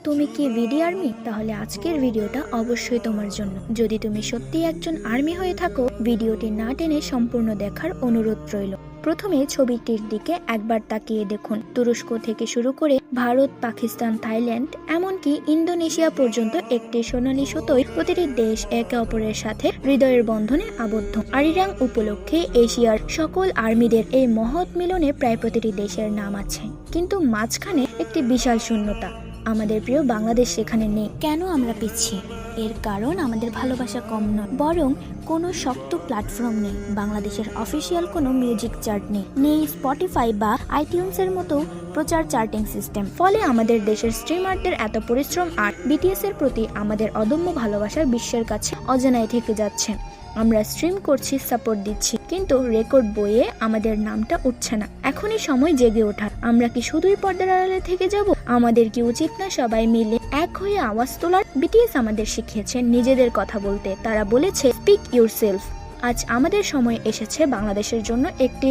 তুমি কি ভিডি আর্মি? তাহলে আজকের ভিডিওটা অবশ্যই তোমার জন্য। যদি তুমি সত্যি একজন আর্মি হয়ে থাকো, ভিডিওটি না টেনে সম্পূর্ণ দেখার অনুরোধ রইল। প্রথমে ছবিটির দিকে একবার তাকিয়ে দেখুন। তুরস্ক থেকে শুরু করে ভারত, পাকিস্তান, থাইল্যান্ড, এমনকি ইন্দোনেশিয়া পর্যন্ত একটি সোনালী সুতোয় প্রতিটি দেশ একে অপরের সাথে হৃদয়ের বন্ধনে আবদ্ধ। আরিরাং উপলক্ষে এশিয়ার সকল আর্মিদের এই মহৎ মিলনে প্রায় প্রতিটি দেশের নাম আছে, কিন্তু মাঝখানে একটি বিশাল শূন্যতা। আমাদের প্রিয় বাংলাদেশ সেখানে নেই। কেন আমরা পিছিয়ে? এর কারণ আমাদের ভালোবাসা কম নয়, বরং কোনো শক্ত প্ল্যাটফর্ম নেই। বাংলাদেশের অফিসিয়াল কোনো মিউজিক চার্ট নেই স্পটিফাই বা আইটিউনস এর মতো প্রচার চার্টিং সিস্টেম। ফলে আমাদের দেশের স্ট্রিমারদের এত পরিশ্রম আর বিটিএস এর প্রতি আমাদের অদম্য ভালোবাসা বিশ্বের কাছে অজানায় থেকে যাচ্ছে। আমরা স্ট্রিম করছি, সাপোর্ট দিচ্ছি, কিন্তু রেকর্ড বইয়ে আমাদের নামটা উঠছে না। এখনই সময় জেগে ওঠার। আমরা কি শুধুই পর্দার আড়ালে থেকে যাব? আমাদের কি উচিত না সবাই মিলে এক হয়ে আওয়াজ তোলার? বিটিএস আমাদের শিখিয়েছে নিজেদের কথা বলতে। তারা বলেছে স্পিক ইউরসেলফ। আজ আমাদের সময় এসেছে বাংলাদেশের জন্য একটি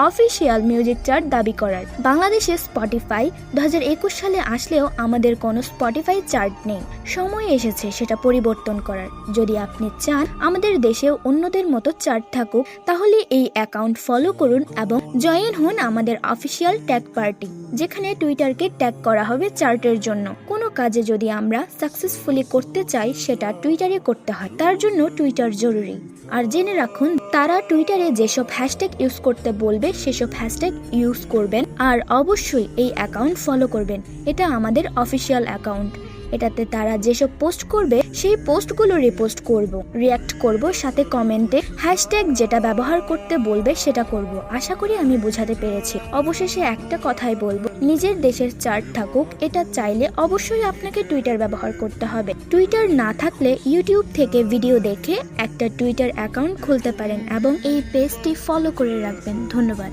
অফিসিয়াল মিউজিক চার্ট দাবি করার। বাংলাদেশে স্পটিফাই 2021 সালে আসলেও আমাদের কোনো স্পটিফাই চার্ট নেই। সময় এসেছে সেটা পরিবর্তন করার। যদি আপনি চান আমাদের দেশেও অন্যদের মতো চার্ট থাকুক, তাহলে এই অ্যাকাউন্ট ফলো করুন এবং জয়েন হন আমাদের অফিসিয়াল ট্যাগ পার্টি, যেখানে টুইটারকে ট্যাগ করা হবে চার্টের জন্য। কোনো কাজে যদি আমরা সাকসেসফুলি করতে চাই, সেটা টুইটারে করতে হয়। তার জন্য টুইটার জরুরি। আর জেনে রাখুন, তারা টুইটারে যেসব হ্যাশট্যাগ ইউজ করতে বলবে সেসব হ্যাশট্যাগ ইউজ করবেন, আর অবশ্যই এই অ্যাকাউন্ট ফলো করবেন। এটা আমাদের অফিসিয়াল অ্যাকাউন্ট। এটাতে তারা যেসব পোস্ট করবে সেই পোস্টগুলো রিপোস্ট করব, রিয়াক্ট করব, সাথে কমেন্টে হ্যাশট্যাগ যেটা ব্যবহার করতে বলবে সেটা করব। আশা করি আমি বোঝাতে পেরেছি। অবশেষে একটা কথাই বলবো, নিজের দেশের চার্ট থাকুক, এটা চাইলে অবশ্যই আপনাকে টুইটার ব্যবহার করতে হবে। টুইটার না থাকলে ইউটিউব থেকে ভিডিও দেখে একটা টুইটার অ্যাকাউন্ট খুলতে পারেন এবং এই পেজটি ফলো করে রাখবেন। ধন্যবাদ।